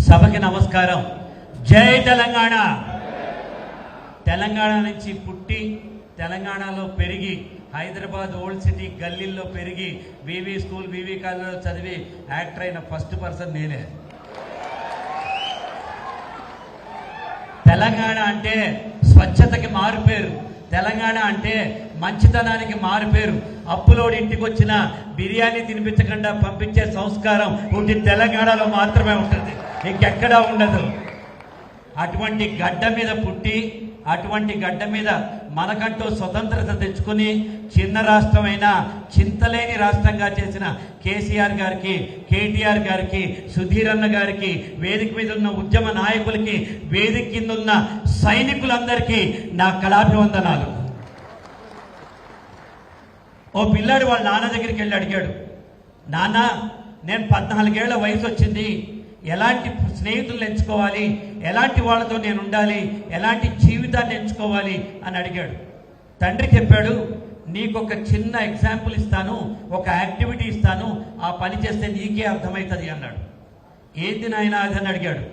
సభకి నమస్కారం. జై తెలంగాణ. తెలంగాణ నుంచి పుట్టి తెలంగాణలో పెరిగి హైదరాబాద్ ఓల్డ్ సిటీ గల్లీల్లో పెరిగి వివి స్కూల్ వివి కాలేజీలో చదివి యాక్టర్ అయిన ఫస్ట్ పర్సన్ నేనే. తెలంగాణ అంటే స్వచ్ఛతకి మారుపేరు. తెలంగాణ అంటే మంచితనానికి మారుపేరు. అప్పులోడు ఇంటికి వచ్చిన బిర్యానీ తినిపించకుండా పంపించే సంస్కారం ఒకటి తెలంగాణలో మాత్రమే ఉంటుంది, ఇంకెక్కడా ఉండదు. అటువంటి గడ్డ మీద పుట్టి అటువంటి గడ్డ మీద మనకంటూ స్వతంత్రత తెచ్చుకుని చిన్న రాష్ట్రమైన చింతలేని రాష్ట్రంగా చేసిన కేసీఆర్ గారికి, కేటీఆర్ గారికి, సుధీర్ అన్న గారికి, వేదిక మీద ఉన్న ఉద్యమ నాయకులకి, వేదిక కింద ఉన్న సైనికులందరికీ నా కళాభివందనాలు. ఓ పిల్లాడు వాళ్ళ నాన్న దగ్గరికి వెళ్ళి అడిగాడు, నాన్న నేను 14 ఏళ్ల వయసు వచ్చింది, ఎలాంటి స్నేహితులను ఎంచుకోవాలి, ఎలాంటి వాళ్ళతో నేను ఉండాలి, ఎలాంటి జీవితాన్ని ఎంచుకోవాలి అని అడిగాడు. తండ్రి చెప్పాడు, నీకు ఒక చిన్న ఎగ్జాంపుల్ ఇస్తాను, ఒక యాక్టివిటీ ఇస్తాను, ఆ పని చేస్తే నీకే అర్థమవుతుంది అన్నాడు. ఏంది నాయనా అది అని అడిగాడు.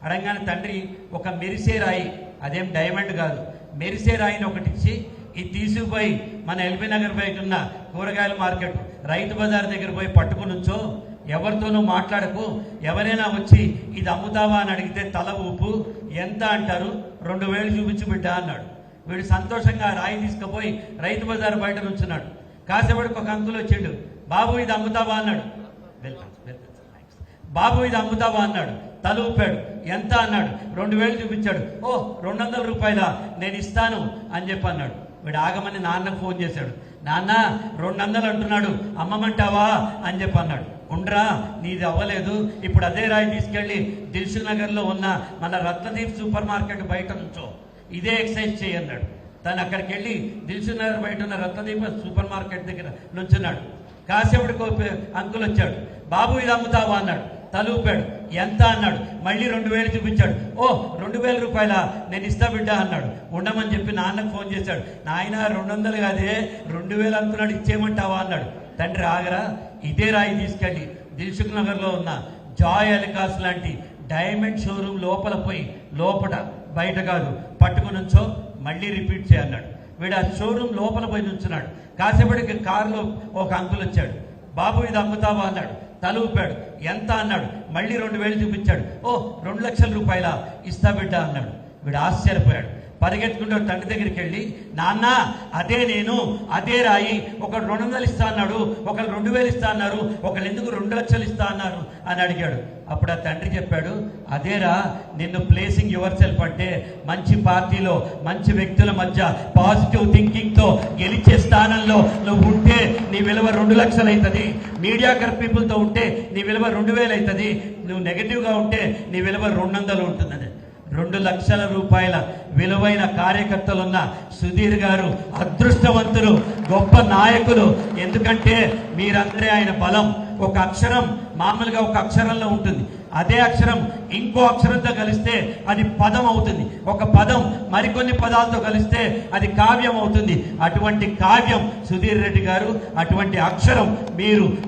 అడగానే తండ్రి ఒక మెరిసే రాయి, అదేం డైమండ్ కాదు, మెరిసే రాయిని ఒకటి ఇచ్చి ఇది తీసుకుపోయి మన ఎల్బీ నగర్ బయట ఉన్న కూరగాయల మార్కెట్ రైతు బజార్ దగ్గర పోయి పట్టుకుని ఉంచో, ఎవరితోనూ మాట్లాడకు, ఎవరైనా వచ్చి ఇది అమ్ముతావా అని అడిగితే తల ఊపు, ఎంత అంటారు, 2000 చూపించు బిడ్డ అన్నాడు. వీడు సంతోషంగా రాయి తీసుకుపోయి రైతు బజార్ బయట నుంచున్నాడు. కాసేపటికి ఒక అంకుల్ వచ్చిండు, బాబు ఇది అమ్ముతావా అన్నాడు. బాబు ఇది అమ్ముతావా అన్నాడు. తల ఊపాడు. ఎంత అన్నాడు. 2000 చూపించాడు. ఓ 200 రూపాయలా, నేను ఇస్తాను అని చెప్పి అన్నాడు. వీడు ఆగమని నాన్నకు ఫోన్ చేశాడు, నాన్న 200 అంటున్నాడు, అమ్మమంటావా అని చెప్పి అన్నాడు. ఉండరా, నీది అవ్వలేదు, ఇప్పుడు అదే రాయి తీసుకెళ్ళి దిల్సుఖ్ నగర్లో ఉన్న మన రత్నదీప్ సూపర్ మార్కెట్ బయట నుంచో ఇదే ఎక్సర్సైజ్ చేయన్నాడు. తను అక్కడికి వెళ్ళి దిల్సుఖ్ నగర్ బయట ఉన్న రత్నదీప్ సూపర్ మార్కెట్ దగ్గర నుంచున్నాడు. కాసేపటికి అంకుల్ వచ్చాడు, బాబు ఇది అమ్ముతావా అన్నాడు. తలూపాడు. ఎంత అన్నాడు. మళ్ళీ 2000 చూపించాడు. ఓ 2000 రూపాయలా, నేను ఇస్తా బిడ్డ అన్నాడు. ఉండమని చెప్పి నాన్నకు ఫోన్ చేశాడు. నాయన 200 కాదే 2000 అంటున్నాడు, ఇచ్చేయమంటావా అన్నాడు. తండ్రి ఆగరా, ఇదే రాయి తీసుకెళ్ళి దిల్సుఖ్ నగర్లో ఉన్న జాయ్ అలికాస్ లాంటి డైమండ్ షోరూమ్ లోపల పోయి, లోపల బయట కాదు, పట్టుకుని నుంచో, మళ్ళీ రిపీట్ చేయన్నాడు. వీడు ఆ షోరూమ్ లోపల పోయి నుంచున్నాడు. కాసేపటికి కారులో ఒక అంకుల్ వచ్చాడు. బాబు ఇది అమ్ముతావా అన్నాడు. తల ఊపాడు. ఎంత అన్నాడు. మళ్ళీ 2000 చూపించాడు. ఓ 2 లక్షల రూపాయలా, ఇస్తా బిడ్డ అన్నాడు. వీడు ఆశ్చర్యపోయాడు. పరిగెత్తుకుంటూ తండ్రి దగ్గరికి వెళ్ళి, నాన్న అదే నేను, అదే రాయి, ఒకడు 200 ఇస్తా అన్నాడు, ఒకరు 2000 ఇస్తా అన్నారు, ఒకరు ఎందుకు 2 లక్షలు ఇస్తా అన్నారు అని అడిగాడు. అప్పుడు ఆ తండ్రి చెప్పాడు, అదేరా నిన్ను ప్లేసింగ్ యువర్ సెల్ఫ్ అంటే మంచి పార్టీలో మంచి వ్యక్తుల మధ్య పాజిటివ్ థింకింగ్తో గెలిచే స్థానంలో నువ్వు ఉంటే నీ విలువ 2 లక్షలు అవుతుంది, మీడియాకర్ పీపుల్తో ఉంటే నీ విలువ 2000 అవుతుంది, నువ్వు నెగిటివ్గా ఉంటే నీ విలువ 200 ఉంటుందని. 2 లక్షల రూపాయల విలువైన కార్యకర్తలున్న సుధీర్ గారు అదృష్టవంతులు, గొప్ప నాయకులు. ఎందుకంటే మీరందరే ఆయన బలం. ఒక అక్షరం మామూలుగా ఒక అక్షరంలో ఉంటుంది, అదే అక్షరం ఇంకో అక్షరంతో కలిస్తే అది పదం అవుతుంది, ఒక పదం మరికొన్ని పదాలతో కలిస్తే అది కావ్యం అవుతుంది. అటువంటి కావ్యం సుధీర్ రెడ్డి గారు, అటువంటి అక్షరం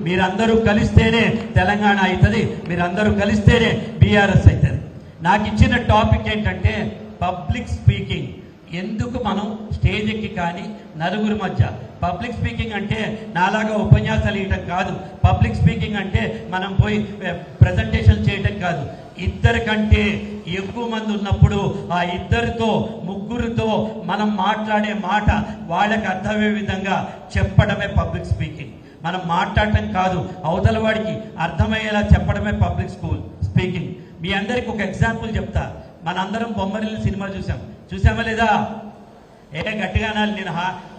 మీరందరూ కలిస్తేనే తెలంగాణ అవుతుంది, మీరందరూ కలిస్తేనే బీఆర్ఎస్ అవుతుంది. నాకు ఇచ్చిన టాపిక్ ఏంటంటే పబ్లిక్ స్పీకింగ్. ఎందుకు మనం స్టేజ్ ఎక్కి కానీ నలుగురి మధ్య పబ్లిక్ స్పీకింగ్ అంటే నాలాగా ఉపన్యాసాలు ఇవ్వటం కాదు. పబ్లిక్ స్పీకింగ్ అంటే మనం పోయి ప్రజెంటేషన్ చేయటం కాదు. 2 కంటే ఎక్కువ మంది ఉన్నప్పుడు ఆ 2తో 3తో మనం మాట్లాడే మాట వాళ్ళకి అర్థమయ్యే విధంగా చెప్పడమే పబ్లిక్ స్పీకింగ్. మనం మాట్లాడటం కాదు, అవతల వాడికి అర్థమయ్యేలా చెప్పడమే పబ్లిక్ స్పీకింగ్. మీ అందరికి ఒక ఎగ్జాంపుల్ చెప్తా. మనందరం బొమ్మరిల్లు సినిమా చూసామా లేదా? గట్టిగా అనాలి.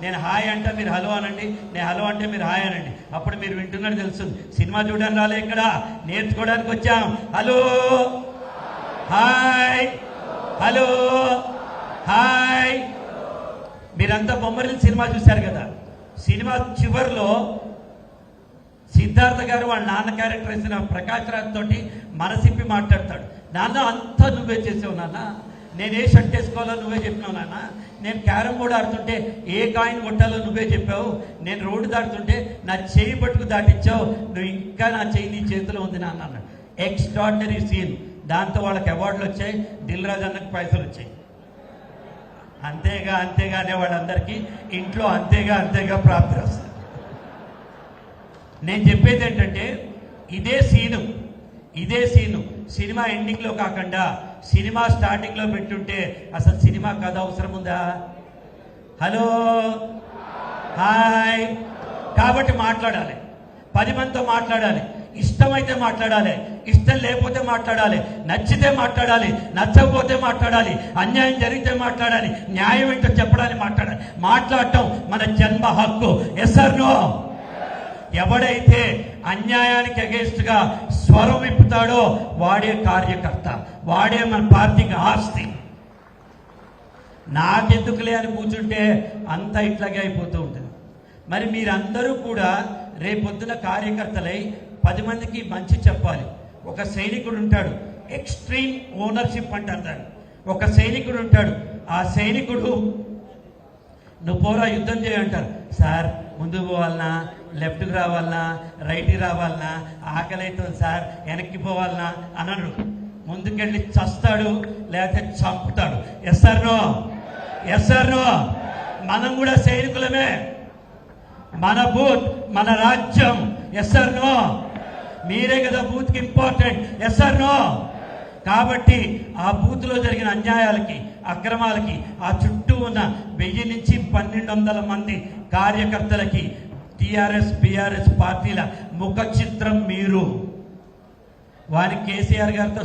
నేను హాయ్ అంటే మీరు హలో అనండి, నేను హలో అంటే మీరు హాయ్ అనండి. అప్పుడు మీరు వింటున్నట్టు తెలుస్తుంది. సినిమా చూడడానికి రాలే, ఇక్కడ నేర్చుకోవడానికి వచ్చాం. Hello, hi, hello, hi. మీరంతా బొమ్మరిల్లు సినిమా చూశారు కదా. సినిమా చివరిలో సిద్ధార్థ గారు వాళ్ళ నాన్న క్యారెక్టర్ వేసిన ప్రకాష్ రాజ్ తోటి మనసిప్పి మాట్లాడతాడు. నాన్న అంతా నువ్వే చేసావు నాన్న, నేను ఏ షర్ట్ వేసుకోవాలో నువ్వే చెప్పినావు నాన్న, నేను క్యారమ్ బోర్డు ఆడుతుంటే ఏ కాయిన్ కొట్టాలో నువ్వే చెప్పావు, నేను రోడ్డు దాటుతుంటే నా చేయి పట్టుకు దాటించావు, నువ్వు ఇంకా నా చేయి నీ చేతిలో ఉంది నాన్న అన్నాడు. Extraordinary scene. దాంతో వాళ్ళకి అవార్డులు వచ్చాయి, దిల్ రాజు అన్నకు పైసలు వచ్చాయి. అంతేగా అనే వాళ్ళందరికీ ఇంట్లో అంతేగా ప్రాప్తి వస్తుంది. నేను చెప్పేది ఏంటంటే ఇదే సీను సినిమా ఎండింగ్లో కాకుండా సినిమా స్టార్టింగ్లో పెట్టుంటే అసలు సినిమా కథ అవసరం ఉందా? Hello hi. కాబట్టి మాట్లాడాలి, 10 మందితో మాట్లాడాలి, ఇష్టమైతే మాట్లాడాలి, ఇష్టం లేకపోతే మాట్లాడాలి, నచ్చితే మాట్లాడాలి, నచ్చకపోతే మాట్లాడాలి, అన్యాయం జరిగితే మాట్లాడాలి, న్యాయం ఏంటో చెప్పడానికి మాట్లాడటం మన జన్మ హక్కు. Yes or no? ఎవడైతే అన్యాయానికి అగేన్స్ట్గా స్వరం విప్పుతాడో వాడే కార్యకర్త, వాడే మన పార్టీకి ఆస్తి. నాకెందుకులే అని కూర్చుంటే అంతా ఇట్లాగే అయిపోతూ ఉంటుంది. మరి మీరందరూ కూడా రేపొద్దున కార్యకర్తలై 10 మందికి మంచి చెప్పాలి. ఒక సైనికుడు ఉంటాడు, ఎక్స్ట్రీమ్ ఓనర్షిప్ అంటారు దాన్ని. ఒక సైనికుడు ఉంటాడు, ఆ సైనికుడు నువ్వు పోరా యుద్ధం చేయంటారు. సార్ ముందుకు పోవాలన్నా, లెఫ్ట్కి రావాలన్నా, రైట్కి రావాలన్నా, ఆకలి అవుతుంది సార్, వెనక్కి పోవాలన్నా అనడు. ముందుకెళ్ళి చస్తాడు, లేకపోతే చంపుతాడు. Yes or no? మనం కూడా సైనికులమే. మన బూత్ మన రాజ్యం. Yes or no? మీరే కదా బూత్కి ఇంపార్టెంట్. Yes or no? కాబట్టి ఆ బూత్లో జరిగిన అన్యాయాలకి, అక్రమాలకి ఆ చుట్టూ ఉన్న 1000 నుంచి 1200 మంది కార్యకర్తలకి టీఆర్ఎస్ బీఆర్ఎస్ పార్టీల ముఖ చిత్రం మీరు. వారికి కేసీఆర్ గారితో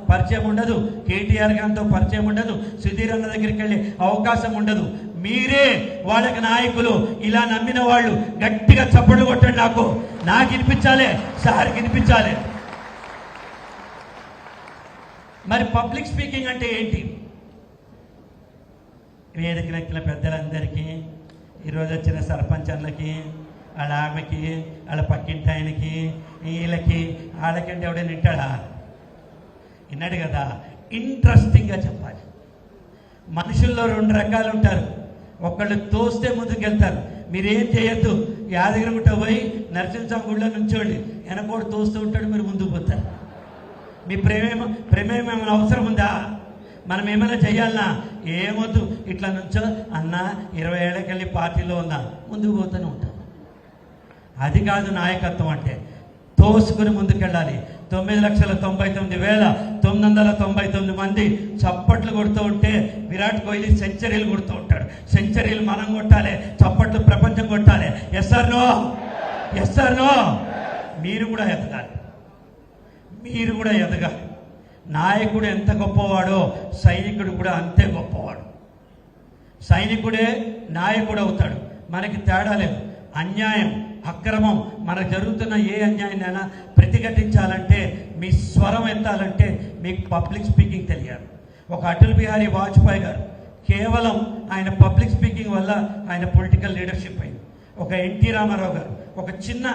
పరిచయం ఉండదు, కేటీఆర్ గారితో పరిచయం ఉండదు, సుధీర్ అన్న దగ్గరికి వెళ్ళే అవకాశం ఉండదు. మీరే వాళ్ళకి నాయకులు. ఇలా నమ్మిన వాళ్ళు గట్టిగా చప్పట్లు కొట్టండి. నాకు వినిపించాలి, సార్కి వినిపించాలి. మరి పబ్లిక్ స్పీకింగ్ అంటే ఏంటి? వేదికనెక్కిన పెద్దలందరికీ, ఈరోజు వచ్చిన సర్పంచ్ అన్నకి, వాళ్ళ ఆమెకి, వాళ్ళ పక్కింటి ఆయనకి, వీళ్ళకి, వాళ్ళకంటే ఎవడైనా విన్నాడు కదా. ఇంట్రెస్టింగ్గా చెప్పాలి. మనుషుల్లో 2 రకాలు ఉంటారు. ఒకళ్ళు తోస్తే ముందుకు వెళ్తారు. మీరేం చేయొద్దు, యాదగిరిగుట్ట పోయి నరసింహస్వామి గుళ్ళో నుంచోండి, వెనకోడు తోస్తూ ఉంటాడు, మీరు ముందుకు పోతారు. మీ ప్రేమేం ఏమైనా అవసరం ఉందా? మనం ఏమైనా చెయ్యాలన్నా ఏమొద్దు, ఇట్లా నుంచో అన్న 20 ఏళ్ళకెళ్ళి పార్టీలో ఉన్నా, ముందుకు పోతూనే ఉంటాం. అది కాదు నాయకత్వం అంటే. తోసుకుని ముందుకెళ్ళాలి. 9,99,999 మంది చప్పట్లు కొడుతూ ఉంటే విరాట్ కోహ్లీ సెంచరీలు కొడుతూ ఉంటాడు. సెంచరీలు మనం కొట్టాలి, చప్పట్లు ప్రపంచం కొట్టాలి. Yes or no? మీరు కూడా ఎదగాలి. నాయకుడు ఎంత గొప్పవాడో సైనికుడు కూడా అంతే గొప్పవాడు. సైనికుడే నాయకుడు అవుతాడు. మనకి తేడా లేదు. అన్యాయం, అక్రమం, మనకు జరుగుతున్న ఏ అన్యాయాన్నైనా ప్రతిఘటించాలంటే, మీ స్వరం ఎత్తాలంటే మీకు పబ్లిక్ స్పీకింగ్ తెలియాలి. ఒక అటల్ బిహారీ వాజ్పేయి గారు కేవలం ఆయన పబ్లిక్ స్పీకింగ్ వల్ల ఆయన పొలిటికల్ లీడర్షిప్ అయింది. ఒక ఎన్టీ రామారావు గారు, ఒక చిన్న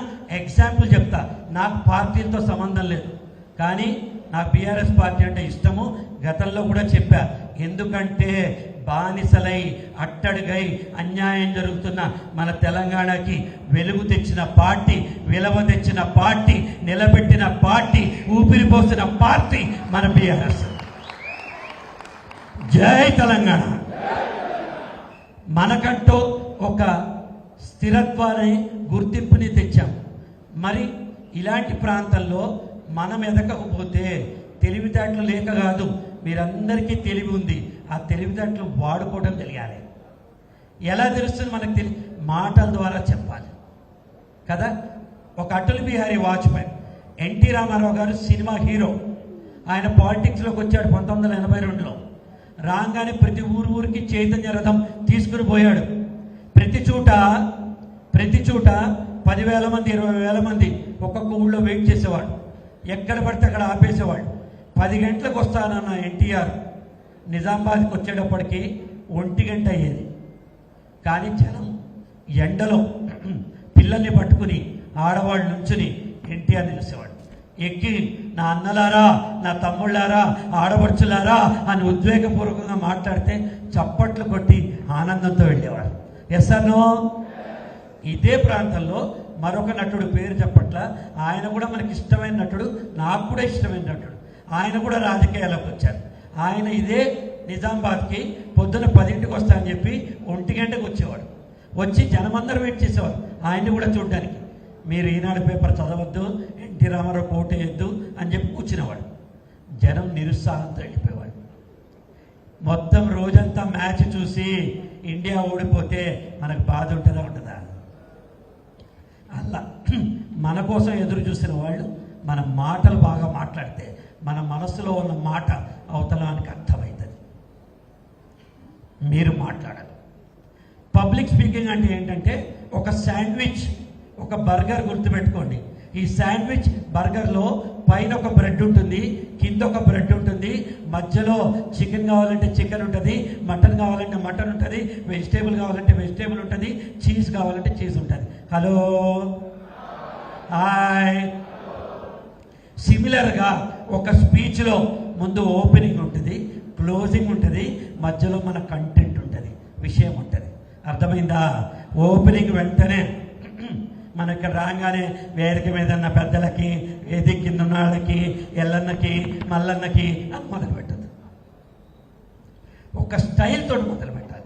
ఎగ్జాంపుల్ చెప్తా. నాకు పార్టీలతో సంబంధం లేదు, కానీ నాకు బీఆర్ఎస్ పార్టీ అంటే ఇష్టము. గతంలో కూడా చెప్పా. ఎందుకంటే బానిసలై అట్టడుగై అన్యాయం జరుగుతున్న మన తెలంగాణకి వెలుగు తెచ్చిన పార్టీ, విలువ తెచ్చిన పార్టీ, నిలబెట్టిన పార్టీ, ఊపిరి పోసిన పార్టీ మన బీఆర్ఎస్. జై తెలంగాణ. మనకంటూ ఒక స్థిరత్వాన్ని, గుర్తింపుని తెచ్చాం. మరి ఇలాంటి ప్రాంతాల్లో మనం ఎదగకపోతే తెలివితేటలు లేక కాదు, మీరందరికీ తెలివి ఉంది. ఆ తెలివితేటలు వాడుకోవడం తెలియాలి. ఎలా తెలుస్తుంది మనకు? మాటల ద్వారా చెప్పాలి కదా. ఒక అటల్ బిహారీ వాజ్పేయి, ఎన్టీ రామారావు గారు సినిమా హీరో. ఆయన పాలిటిక్స్లోకి వచ్చాడు 1982లో. రాగానే ప్రతి ఊరికి చైతన్య రథం తీసుకుని పోయాడు. ప్రతి చోట 10,000 మంది 20,000 మంది ఒక్కొక్క ఊళ్ళో వెయిట్ చేసేవాడు. ఎక్కడ పడితే అక్కడ ఆపేసేవాడు. 10 గంటలకు వస్తానన్న ఎన్టీఆర్ నిజామాబాద్కి వచ్చేటప్పటికి 1 గంట అయ్యేది. కానీ జనం ఎండలో పిల్లల్ని పట్టుకుని, ఆడవాళ్ళు నుంచుని ఎన్టీఆర్ నిలిచేవాడు. ఎక్కి నా అన్నలారా, నా తమ్ముళ్ళారా, ఆడపడుచులారా అని ఉద్వేగపూర్వకంగా మాట్లాడితే చప్పట్లు కొట్టి ఆనందంతో వెళ్ళేవాడు. Yes or no? ఇదే ప్రాంతంలో మరొక నటుడు పేరు చెప్పట్ల, ఆయన కూడా మనకి ఇష్టమైన నటుడు, నాకు కూడా ఇష్టమైన నటుడు. ఆయన కూడా రాజకీయాల్లోకి వచ్చారు. ఆయన ఇదే నిజామాబాద్కి పొద్దున 10ంటికి వస్తా అని చెప్పి 1 గంటకు వచ్చేవాడు. వచ్చి జనమందరూ వెయిట్ చేసేవారు ఆయన్ని కూడా చూడడానికి. మీరు ఈనాడు పేపర్ చదవద్దు, ఎన్టీ రామారావు కోట వేయద్దు అని చెప్పి కూర్చునేవాడు. జనం నిరుత్సాహంతో వెళ్ళిపోయేవాడు. మొత్తం రోజంతా మ్యాచ్ చూసి ఇండియా ఓడిపోతే మనకు బాధ ఉంటుందా ఉంటుందా? అలా మన కోసం ఎదురు చూసిన వాళ్ళు మన మాటలు బాగా మాట్లాడితే మన మనసులో ఉన్న మాట అవతలానికి అర్థమవుతుంది. మీరు మాట్లాడాలి. పబ్లిక్ స్పీకింగ్ అంటే ఏంటంటే ఒక శాండ్విచ్, ఒక బర్గర్ గుర్తుపెట్టుకోండి. ఈ శాండ్విచ్ బర్గర్లో పైన ఒక బ్రెడ్ ఉంటుంది, కింద ఒక బ్రెడ్ ఉంటుంది, మధ్యలో చికెన్ కావాలంటే చికెన్ ఉంటుంది, మటన్ కావాలంటే మటన్ ఉంటుంది, వెజిటేబుల్ కావాలంటే వెజిటేబుల్ ఉంటుంది, చీజ్ కావాలంటే చీజ్ ఉంటుంది. Hello, hi. సిమిలర్గా ఒక స్పీచ్లో ముందు ఓపెనింగ్ ఉంటుంది, క్లోజింగ్ ఉంటుంది, మధ్యలో మన కంటెంట్ ఉంటుంది, విషయం ఉంటుంది. అర్థమైందా? ఓపెనింగ్ వెంటనే మన ఇక్కడ రాగానే వేదిక మీద ఉన్న పెద్దలకి, వేదిక కింద ఉన్న వాళ్ళకి, ఎల్లన్నకి, మల్లన్నకి అని మొదలు పెట్టదు. ఒక స్టైల్తో మొదలు పెట్టాలి.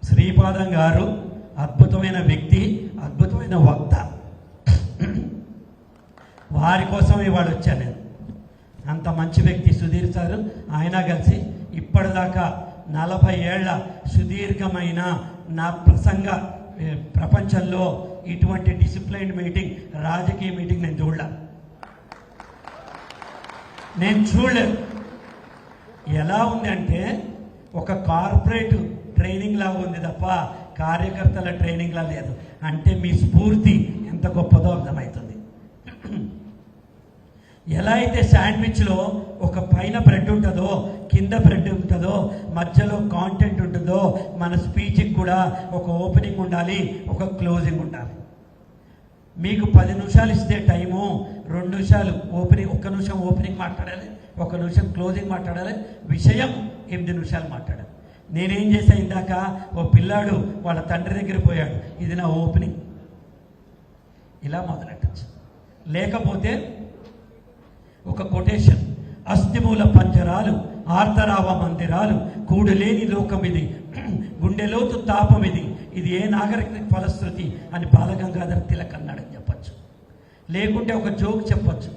శ్రీపాదం గారు అద్భుతమైన వ్యక్తి, అద్భుతమైన వక్త. వారి కోసం ఇవాళ వచ్చాను నేను. అంత మంచి వ్యక్తి సుధీర్ సారు, ఆయన కలిసి ఇప్పటిదాకా 40 ఏళ్ల సుదీర్ఘమైన నా ప్రసంగ ప్రపంచంలో ఇటువంటి డిసిప్లైన్డ్ మీటింగ్, రాజకీయ మీటింగ్ నేను చూడలేదు. ఎలా ఉంది అంటే ఒక కార్పొరేట్ ట్రైనింగ్ లాగా ఉంది తప్ప కార్యకర్తల ట్రైనింగ్ లా లేదు. అంటే మీ స్ఫూర్తి ఎంత గొప్పదో అర్థమవుతుంది. ఎలా అయితే శాండ్విచ్లో ఒక పైన బ్రెడ్ ఉంటుందో, కింద బ్రెడ్ ఉంటుందో, మధ్యలో కాంటెంట్ ఉంటుందో, మన స్పీచ్కి కూడా ఒక ఓపెనింగ్ ఉండాలి, ఒక క్లోజింగ్ ఉండాలి. మీకు 10 నిమిషాలు ఇస్తే టైము, 2 నిమిషాలు ఓపెనింగ్, 1 నిమిషం ఓపెనింగ్ మాట్లాడాలి, 1 నిమిషం క్లోజింగ్ మాట్లాడాలి, విషయం 8 నిమిషాలు మాట్లాడాలి. నేనేం చేశా, ఇందాక ఓ పిల్లాడు వాళ్ళ తండ్రి దగ్గర పోయాడు, ఇది నా ఓపెనింగ్, ఇలా మొదలెట్టచ్చు. లేకపోతే ఒక కొటేషన్, అస్థిమూల పంజరాలు, ఆర్తరావ మందిరాలు, కూడులేని లోకమిది, గుండెలోతు తాపమిది, ఇది ఏ నాగరిక ఫలశ్రుతి అని బాలగంగాధర తిలక్ అన్నాడని చెప్పచ్చు. లేకుంటే ఒక జోక్ చెప్పచ్చు,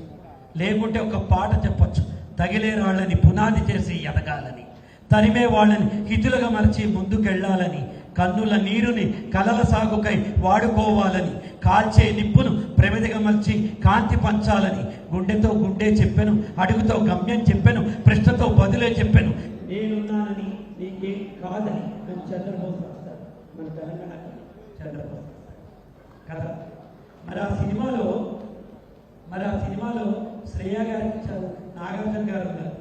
లేకుంటే ఒక పాట చెప్పచ్చు. తగిలే వాళ్ళని పునాది చేసి ఎదగాలని, తరిమే వాళ్ళని హితులుగా మరిచి ముందుకెళ్లాలని, కన్నుల నీరుని కలల సాగుకై వాడుకోవాలని, కాల్చే నిప్పును ప్రమిదిగా మలిచి కాంతి పంచాలని, గుండెతో గుండె చెప్పాను, అడుగుతో గమ్యం చెప్పాను, ప్రశ్నతో బదులే చెప్పాను, నేనున్నానని నీకేం కాదని చంద్రబోస్ రాస్తాడు. మన తెలంగాణ చంద్రబోస్ కదా. మరి ఆ సినిమాలో శ్రేయ గారికి నాగార్జున గారు ఉన్నారు.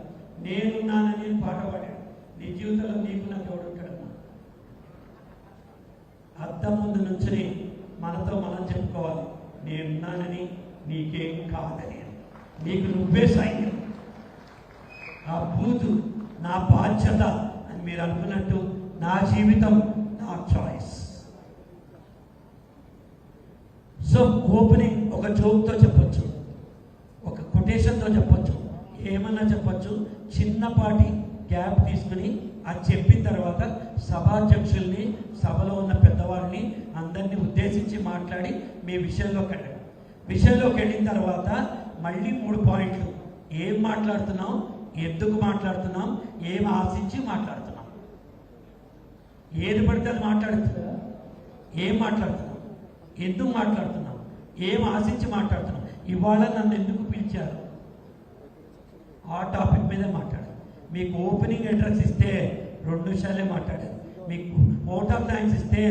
నేనున్నానని పాట పాడాడు. నీ జీవితంలో నీకు నాకు ఎవడుంటాడమ్మా? అద్దం ముందు నుంచుని మనతో మనం చెప్పుకోవాలి, నేనున్నానని నీకేం కాదని, నీకు నువ్వే సైన్యం, ఆ బూతు నా బాధ్యత అని మీరు అనుకున్నట్టు నా జీవితం నా చాయిస్. సో ఓపెనింగ్ ఒక జోక్తో చెప్పచ్చు, ఒక కొటేషన్తో చెప్పచ్చు, ఏమన్నా చెప్పచ్చు. చిన్నపాటి గ్యాప్ తీసుకుని అది చెప్పిన తర్వాత సభాధ్యక్షుల్ని, సభలో ఉన్న పెద్దవాళ్ళని అందరినీ ఉద్దేశించి మాట్లాడి మీ విషయంలోకి వెళ్ళిన తర్వాత మళ్ళీ 3 పాయింట్లు. ఏం మాట్లాడుతున్నాం, ఎందుకు మాట్లాడుతున్నాం, ఏం ఆశించి మాట్లాడుతున్నాం. ఏది పడితే అది మాట్లాడుతున్నా, ఏం మాట్లాడుతున్నాం, ఎందుకు మాట్లాడుతున్నాం, ఏం ఆశించి మాట్లాడుతున్నాం, ఇవాళ నన్ను ఎందుకు పిలిచారు, ఆ టాపిక్ మీదే మాట్లాడాలి. మీకు ఓపెనింగ్ అడ్రస్ ఇస్తే 2 నిమిషాలే మాట్లాడాలి. మీకు ఓట్ ఆఫ్ థ్యాంక్స్ ఇస్తే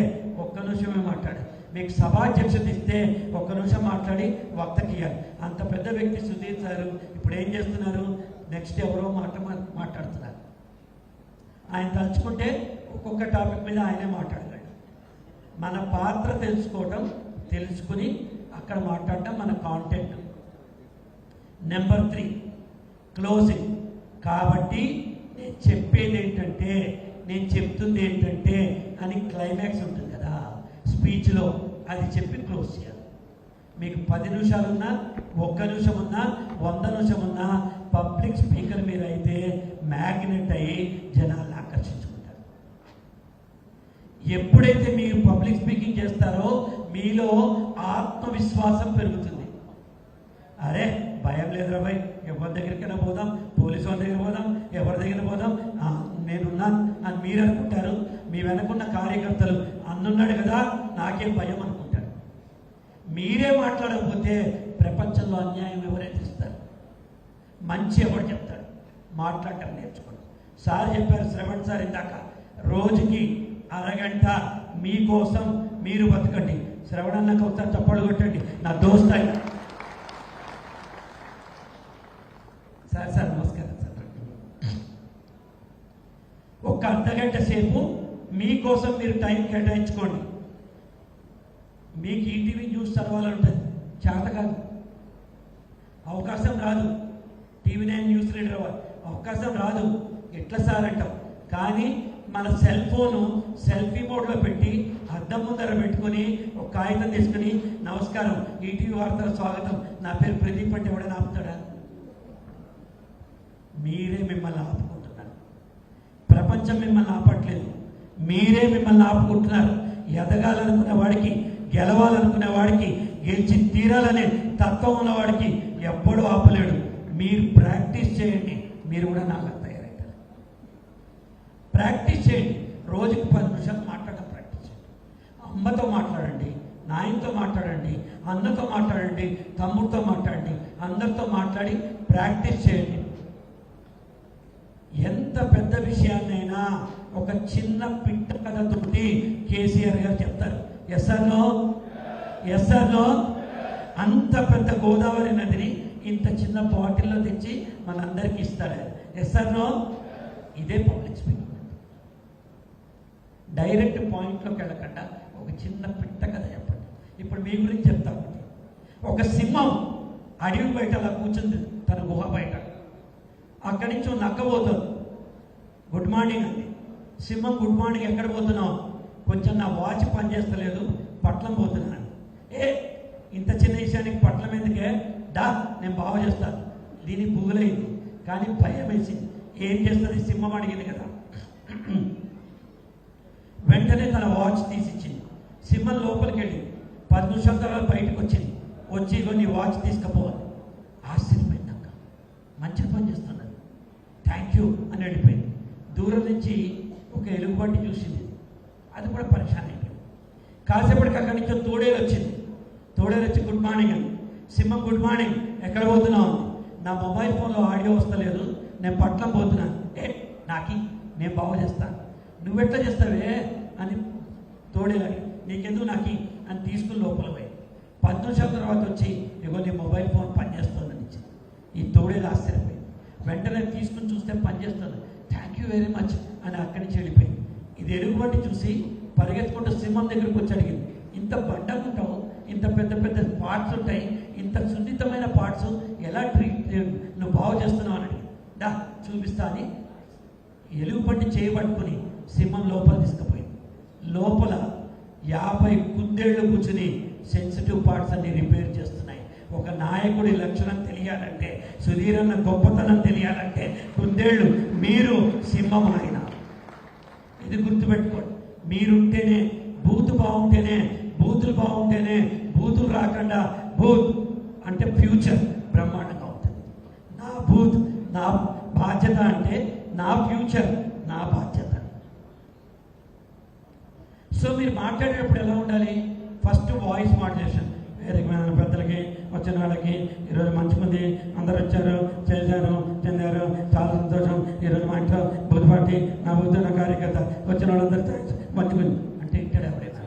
1 నిమిషమే మాట్లాడాలి. మీకు సభాధ్యక్షత ఇస్తే 1 నిమిషం మాట్లాడి వక్తకి ఇవ్వాలి. అంత పెద్ద వ్యక్తి సుధీర్ సారు ఇప్పుడు ఏం చేస్తున్నారు, నెక్స్ట్ ఎవరో మాట్లాడుతున్నారు. ఆయన తలుచుకుంటే ఒక్కొక్క టాపిక్ మీద ఆయనే మాట్లాడతాడు. మన పాత్ర తెలుసుకుని అక్కడ మాట్లాడటం మన కాంటెంట్. Number 3 closing. కాబట్టి నేను చెప్పేది ఏంటంటే, నేను చెప్తుంది ఏంటంటే అని క్లైమాక్స్ ఉంటుంది కదా స్పీచ్లో, అది చెప్పి క్లోజ్ చేయాలి. మీకు 10 నిమిషాలున్నా, 1 నిమిషం ఉన్నా, 100 నిమిషం ఉన్నా పబ్లిక్ స్పీకర్ మీరు అయితే మ్యాగ్నెట్ అయ్యి జనాలను ఆకర్షించుకుంటారు. ఎప్పుడైతే మీరు పబ్లిక్ స్పీకింగ్ చేస్తారో మీలో ఆత్మవిశ్వాసం పెరుగుతుంది. అరే భయం లేదురా భయ్, ఎవరి దగ్గరికైనా పోదాం, పోలీసు వాళ్ళ దగ్గర పోదాం, ఎవరి దగ్గర పోదాం, నేనున్నాను అని మీరు అనుకుంటారు. మీ వెనకున్న కార్యకర్తలు అన్నున్నాడు కదా నాకేం భయం అనుకుంటారు. మీరే మాట్లాడకపోతే ప్రపంచంలో అన్యాయం ఎవరైతే ఇస్తారు, మంచి ఎవరు చెప్తారు? మాట్లాడటం నేర్చుకోండి. సార్ చెప్పారు, శ్రవణ్ సార్ ఇందాక, రోజుకి అరగంట మీకోసం మీరు బతకండి. శ్రవణన్నకు ఒకసారి చప్పట్లు కొట్టండి, నా దోస్త్ ఆయన. సార్ సార్ నమస్కారం సార్. ఒక అర్ధగంట సేపు మీకోసం మీరు టైం కేటాయించుకోండి. మీకు ఈటీవీ న్యూస్ చదవాలని ఉంటుంది, చేత కాదు, అవకాశం రాదు. టీవీ9 న్యూస్ రీడర్ అవ్వాలి, అవకాశం రాదు. ఎట్లా సార్ అంటాం. కానీ మన సెల్ ఫోను సెల్ఫీ మోడ్లో పెట్టి అద్దం ముందర పెట్టుకుని ఒక కాగితం తీసుకుని నమస్కారం ఈటీవీ వార్తల స్వాగతం, నా పేరు ప్రదీప్ అంటే ఎవడైనా ఆపుతాడా? మీరే మిమ్మల్ని ఆపుకుంటున్నారు. ప్రపంచం మిమ్మల్ని ఆపట్లేదు, మీరే మిమ్మల్ని ఆపుకుంటున్నారు. ఎదగాలనుకునే వాడికి, గెలవాలనుకునే వాడికి, గెలిచి తీరాలనే తత్వం ఉన్నవాడికి ఎవ్వడూ ఆపలేడు. మీరు ప్రాక్టీస్ చేయండి, మీరు కూడా నాకు తయారవుతారు. ప్రాక్టీస్ చేయండి. రోజుకి 10 నిమిషాలు మాట్లాడడం ప్రాక్టీస్ చేయండి. అమ్మతో మాట్లాడండి, నాయనతో మాట్లాడండి, అన్నతో మాట్లాడండి, తమ్ముడితో మాట్లాడండి, అందరితో మాట్లాడి ప్రాక్టీస్ చేయండి. ఎంత పెద్ద విషయాన్నైనా ఒక చిన్న పిట్ట కథతోటి కేసీఆర్ గారు చెప్తారు. Yes or no? Yes or no? అంత పెద్ద గోదావరి నదిని ఇంత చిన్న బాటిల్లో తెచ్చి మనందరికీ ఇస్తాడు. Yes or no? ఇదే పబ్లిక్ స్పీకింగ్. డైరెక్ట్ పాయింట్లోకి వెళ్ళకుండా ఒక చిన్న పిట్ట కథ చెప్పండి. ఇప్పుడు మీ గురించి చెప్తాను. ఒక సింహం అడవి బయట అలా కూర్చుంది, తన గుహ బయట. అక్కడి నుంచి నక్క పోతుంది. గుడ్ మార్నింగ్ అండి. సింహం గుడ్ మార్నింగ్, ఎక్కడ పోతున్నావు? కొంచెం నా వాచ్ పనిచేస్తలేదు, పట్లం పోతున్నాను. ఇంత చిన్న విషయానికి పట్లం ఎందుకే? డా నేను బాగు చేస్తాను. దీనికి బుగులైంది, కానీ భయం వేసింది. ఏం చేస్తుంది? సింహం అడిగింది కదా. వెంటనే తన వాచ్ తీసిచ్చింది. సింహం లోపలికి వెళ్ళి 10 నిమిషాల తర్వాత బయటకు వచ్చింది. వచ్చి నీ వాచ్ తీసుకుపోవాలి. ఆశ్చర్యపోయిందాక, మంచి పని చేస్తున్నారు, థ్యాంక్ యూ అని వెళ్ళిపోయింది. దూరం నుంచి ఒక ఎలుగుబంటి చూసింది, అది కూడా పరిశాన్ అయిపోయింది. కాసేపటికి అక్కడి నుంచి తోడేలు వచ్చింది. తోడేలు వచ్చి గుడ్ మార్నింగ్ అని. సింహం గుడ్ మార్నింగ్, ఎక్కడ పోతున్నావు? నా మొబైల్ ఫోన్లో ఆడియో వస్తలేదు, నేను పట్నం పోతున్నాను. నాకి నేను బాగు చేస్తాను. నువ్వెట్లా చేస్తావే అని తోడేలు, నీకెందుకు నాకి అని తీసుకుని లోపల పోయి 10 నిమిషాల తర్వాత వచ్చి ఇగో నీ మొబైల్ ఫోన్ పనిచేస్తుందని ఇచ్చింది. ఈ తోడేలు ఆశ్చర్యపోయింది. వెంటనే తీసుకుని చూస్తే పనిచేస్తుంది. థ్యాంక్ యూ వెరీ మచ్ అని అక్కడి నుంచి వెళ్ళిపోయింది. ఇది ఎలుగుబంటి చూసి పరిగెత్తుకుంటూ సింహం దగ్గరికి వచ్చి అడిగింది, ఇంత బండకుంటావు, ఇంత పెద్ద పెద్ద పార్ట్స్ ఉంటాయి, ఇంత సున్నితమైన పార్ట్స్ ఎలా నువ్వు బాగు చేస్తున్నావు అని అడిగింది. డా చూపిస్తా అని ఎలుగుబంటి చేయబట్టుకుని సింహం లోపల తీసుకుపోయింది. లోపల 50 కుందేళ్లు కూర్చుని సెన్సిటివ్ పార్ట్స్ అన్ని రిపేర్ చేస్తున్నాయి. ఒక నాయకుడి లక్షణం తెలియాలంటే, సుధీరన్న గొప్పతనం తెలియాలంటే కుందేళ్లు, మీరు సింహం ఆయన. ఇది గుర్తుపెట్టుకోండి. మీరుంటేనే బూత్ బాగుంటేనే, బూతులు బాగుంటేనే, బూతులు రాకుండా బూత్ అంటే ఫ్యూచర్ బ్రహ్మాండంగా ఉంటుంది. నా బూత్ నా బాధ్యత అంటే నా ఫ్యూచర్ నా బాధ్యత. సో మీరు మాట్లాడేటప్పుడు ఎలా ఉండాలి? First voice modulation. వేదికమైన పెద్దలకి, వచ్చిన వాళ్ళకి, ఈరోజు మంచి మంది అందరూ వచ్చారు, చేశారు, చెందారు, చాలా సంతోషం. ఈరోజు మా ఇంట్లో బూత్ పార్టీ, నా బూత్ నా కార్యకర్త, వచ్చిన వాళ్ళందరూ మంచి అంటే ఇంటాడు ఎవరైనా.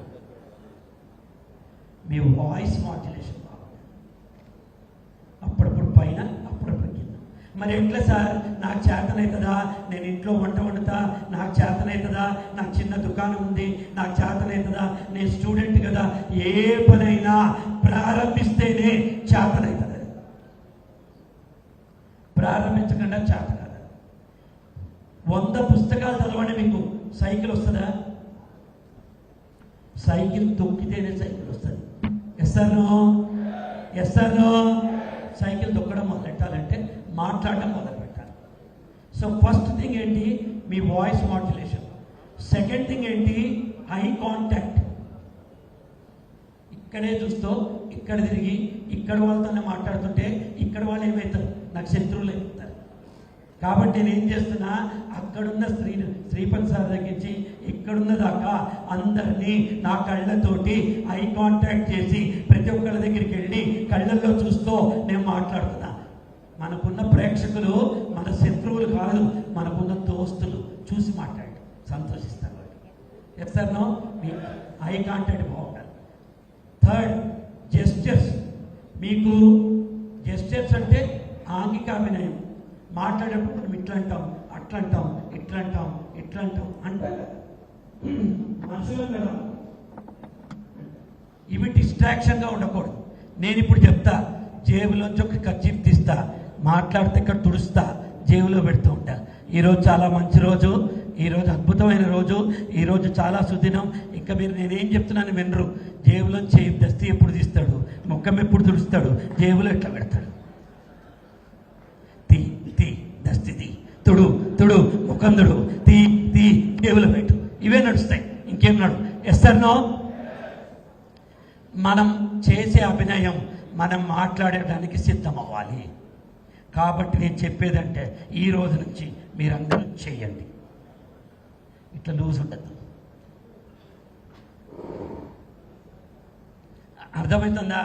మీ వాయిస్ మాడ్యులేషన్ బాగుంది. అప్పుడప్పుడు పైన, అప్పుడప్పుడు కింద. మరి ఎట్లా సార్? నాకు చేతనవుతుందా? నేను ఇంట్లో వంట వండుతా, నాకు చేతనవుతుందా? నాకు చిన్న దుకాణం ఉంది, నాకు చేతనవుతుందా? నేను స్టూడెంట్ కదా. ఏ పనైనా ప్రారంభిస్తేనే చేతనవుతుంది. ప్రారంభించకుండా చేత కాదు. 100 పుస్తకాలు చదవండి, మీకు సైకిల్ వస్తుందా? సైకిల్ తొక్కితేనే సైకిల్ వస్తుంది. Yes or no? సైకిల్ తొక్కడం మొదలెట్టాలంటే మాట్లాడడం మొదలు పెట్టాలి. సో ఫస్ట్ థింగ్ ఏంటి? మీ వాయిస్ మాడ్యులేషన్. సెకండ్ థింగ్ ఏంటి? Eye contact. ఇక్కడే చూస్తూ ఇక్కడ తిరిగి ఇక్కడ వాళ్ళతోనే మాట్లాడుతుంటే ఇక్కడ వాళ్ళు ఏమవుతారు? నాకు శత్రువులు అవుతారు. కాబట్టి నేనేం చేస్తున్నా, అక్కడున్న శ్రీపతి సార్ తగ్గించి ఇక్కడున్న దాకా అందరినీ నా కళ్ళతోటి ఐ కాంటాక్ట్ చేసి ప్రతి ఒక్కళ్ళ దగ్గరికి వెళ్ళి కళ్ళల్లో చూస్తూ నేను మాట్లాడుతున్నా. మనకున్న ప్రేక్షకులు మన శత్రువులు కాదు, మనకున్న దోస్తులు. చూసి మాట్లాడి సంతోషిస్తారు. Yes or no? మీ ఐ కాంటాక్ట్ బాగుండాలి. Third, gestures. మీకు జెస్చర్స్ అంటే ఆంగికాభినయం. మాట్లాడేటప్పుడు మనం ఇట్లా అంటాం, అట్లా అంటాం, ఇట్లా అంటాం, ఇట్లా అంటాం అంటాం మనుషులు కదా. ఇవి డిస్ట్రాక్షన్గా ఉండకూడదు. నేను ఇప్పుడు చెప్తా, జేబులోంచి ఒక కర్చీఫ్ తీస్తా, మాట్లాడితే ఇక్కడ తుడుస్తా, జేబులో పెడుతూ ఉంటా. ఈరోజు చాలా మంచి రోజు, ఈరోజు అద్భుతమైన రోజు, ఈరోజు చాలా సుదినం. ఇంకా మీరు నేనేం చెప్తున్నాను వినరు. జేబులోంచి దస్తి ఎప్పుడు తీస్తాడు, ముఖం ఎప్పుడు తుడుస్తాడు, జేబులో ఎట్లా పెడతాడు. దస్తి తీ, తుడు తుడు, ముఖం తుడు, తీ తీ, జేబులో పెట్టు. ఇవే నడుస్తాయి, ఇంకేం నడు. Yes or no? మనం చేసే అభినయం మనం మాట్లాడడానికి సిద్ధం అవ్వాలి. కాబట్టి నేను చెప్పేదంటే ఈ రోజు నుంచి మీరందరూ చేయండి. ఇట్లా లూజ్ ఉండద్దు. అర్థమవుతుందా?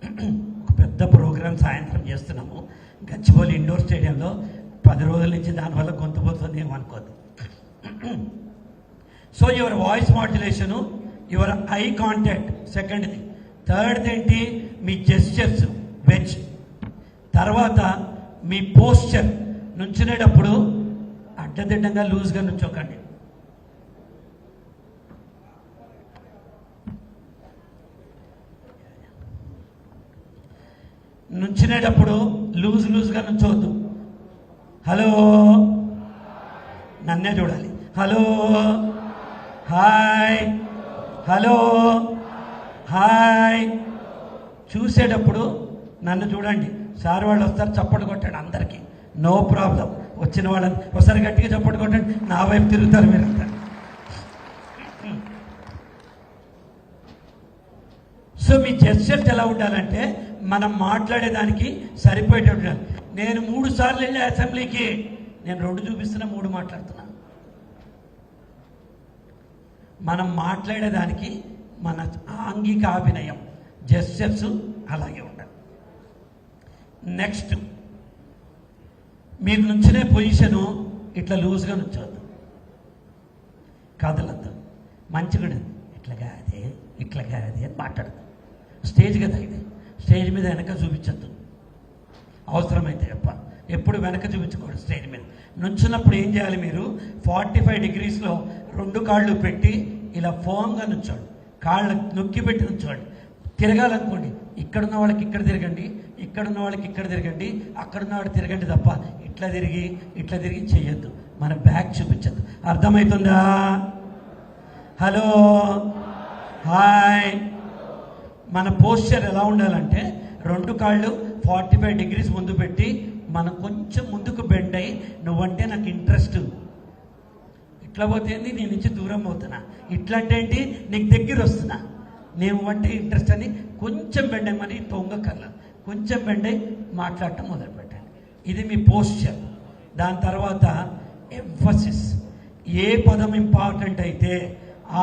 ఒక పెద్ద ప్రోగ్రాం సాయంత్రం చేస్తున్నాము గచ్చిబౌలి ఇండోర్ స్టేడియంలో. 10 రోజుల నుంచి దానివల్ల గొంతు పోతుంది ఏమనుకోద్దు. So your voice modulation, your eye contact సెకండ్ది. థర్డ్ది ఏంటి? మీ జెస్చర్స్ వెజ్. తర్వాత మీ పోస్చర్. నుంచునేటప్పుడు అడ్డదిడ్డంగా లూజ్గా నుంచోకండి. నుంచునేటప్పుడు లూజ్గా నుంచోవద్దు. హలో, నన్నే చూడాలి. Hello, hi, hello, hi. చూసేటప్పుడు నన్ను చూడండి. సార్ వాళ్ళు వస్తారు, చప్పట్లు కొట్టాడు అందరికీ, నో ప్రాబ్లం. వచ్చిన వాళ్ళని ఒకసారి గట్టిగా చప్పట్లు కొట్టండి, నా వైపు తిరుగుతారు మీరంతా. సో మీ జెస్చర్స్ ఎలా ఉండాలంటే మనం మాట్లాడేదానికి సరిపోయేటట్టు. నేను 3 సార్లు వెళ్ళే అసెంబ్లీకి, నేను 2 చూపిస్తున్నా, 3 మాట్లాడుతున్నా. మనం మాట్లాడేదానికి మన ఆంగిక అభినయం జెస్చర్స్ అలాగే ఉండాలి. నెక్స్ట్, మీరు నుంచునే పొజిషను ఇట్లా లూజ్గా నుంచోద్దు, కదలద్దు. మంచిగా ఇట్లాగా అదే ఇట్లాగా అదే అని మాట్లాడదు. స్టేజ్ కదా ఇది, స్టేజ్ మీద వెనక చూపించద్దు. అవసరమైతే ఎప్పుడు వెనక చూపించకూడదు. స్టేజ్ మీద నుంచున్నప్పుడు ఏం చేయాలి? మీరు 45 డిగ్రీస్లో 2 కాళ్ళు పెట్టి ఇలా ఫోమ్గా నుంచోండి. కాళ్ళు నొక్కి పెట్టి నుంచోండి. తిరగాలనుకోండి, ఇక్కడున్న వాళ్ళకి ఇక్కడ తిరగండి, ఇక్కడున్న వాళ్ళకి ఇక్కడ తిరగండి, అక్కడున్న వాడికి తిరగండి తప్ప ఇట్లా తిరిగి చేయొద్దు. మన బ్యాక్ చూపించద్దు. అర్థమవుతుందా? Hello, hi. మన పోస్చర్ ఎలా ఉండాలంటే 2 కాళ్ళు 45 డిగ్రీస్ ముందు పెట్టి మనం కొంచెం ముందుకు బెండ్ అయ్యి, నువ్వంటే నాకు ఇంట్రెస్ట్. ఇట్లా పోతే ఏంది, నీ నుంచి దూరం అవుతున్నా. ఇట్లా అంటే ఏంటి, నీకు దగ్గర వస్తున్నా. నేను అంటే ఇంట్రెస్ట్ అని కొంచెం బెండ్ అయ్యి, మరి తొంగకల్లా కొంచెం బెండ్ అయ్యి మాట్లాడటం మొదలు పెట్టండి. ఇది మీ పోస్చర్. దాని తర్వాత ఎంఫసిస్. ఏ పదం ఇంపార్టెంట్ అయితే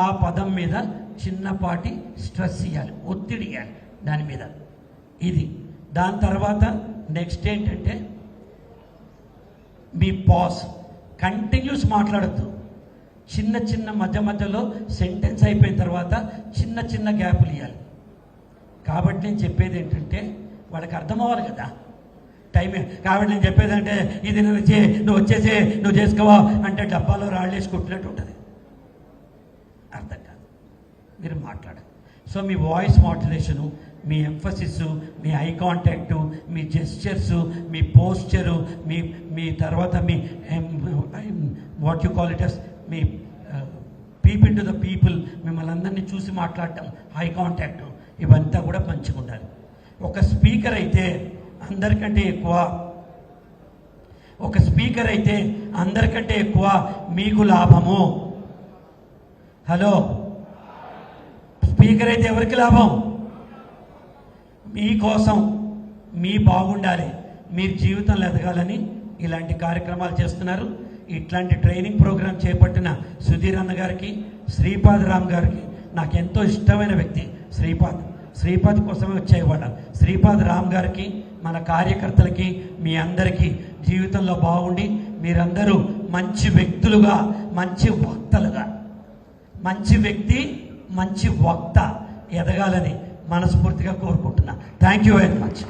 ఆ పదం మీద చిన్నపాటి స్ట్రెస్ ఇవ్వాలి, ఒత్తిడి ఇవ్వాలి దాని మీద. ఇది. దాని తర్వాత నెక్స్ట్ ఏంటంటే మీ పాజ్. కంటిన్యూస్ మాట్లాడద్దు. చిన్న మధ్యలో సెంటెన్స్ అయిపోయిన తర్వాత చిన్న గ్యాపులు ఇవ్వాలి. కాబట్టి నేను చెప్పేది ఏంటంటే వాళ్ళకి అర్థం అవ్వాలి కదా టైమే. కాబట్టి నేను చెప్పేది అంటే ఇది నువ్వు వచ్చేసే, నువ్వు చేసుకోవా అంటే డబ్బాలో రాళ్ళేసి కొట్టినట్టు ఉంటుంది. అర్థం కాదు, మీరు మాట్లాడాలి. సో మీ వాయిస్ మాడ్యులేషను, మీ ఎంఫసిస్, మీ ఐ కాంటాక్టు, మీ జెస్చర్సు, మీ పోస్చరు, మీ తర్వాత మీ what you call it as మీ deep into the people, మిమ్మల్ని అందరినీ చూసి మాట్లాడటం, హై కాంటాక్ట్, ఇవంతా కూడా మంచిగా ఉండాలి. ఒక స్పీకర్ అయితే అందరికంటే ఎక్కువ మీకు లాభము. హలో, స్పీకర్ అయితే ఎవరికి లాభం? మీకోసం, మీ బాగుండాలి, మీరు జీవితంలో ఎదగాలని ఇలాంటి కార్యక్రమాలు చేస్తున్నారు. ఇట్లాంటి ట్రైనింగ్ ప్రోగ్రాం చేపట్టిన సుధీర్ అన్న గారికి, శ్రీపాద్ రామ్ గారికి, నాకు ఎంతో ఇష్టమైన వ్యక్తి శ్రీపాద్ కోసమే వచ్చేవాళ్ళ శ్రీపాద్ రామ్ గారికి, మన కార్యకర్తలకి, మీ అందరికీ జీవితంలో బాగుండి మీరందరూ మంచి వ్యక్తులుగా, మంచి వక్తలుగా, మంచి వ్యక్తి, మంచి వక్త ఎదగాలని మనస్ఫూర్తిగా కోరుకుంటున్నా. Thank you very much.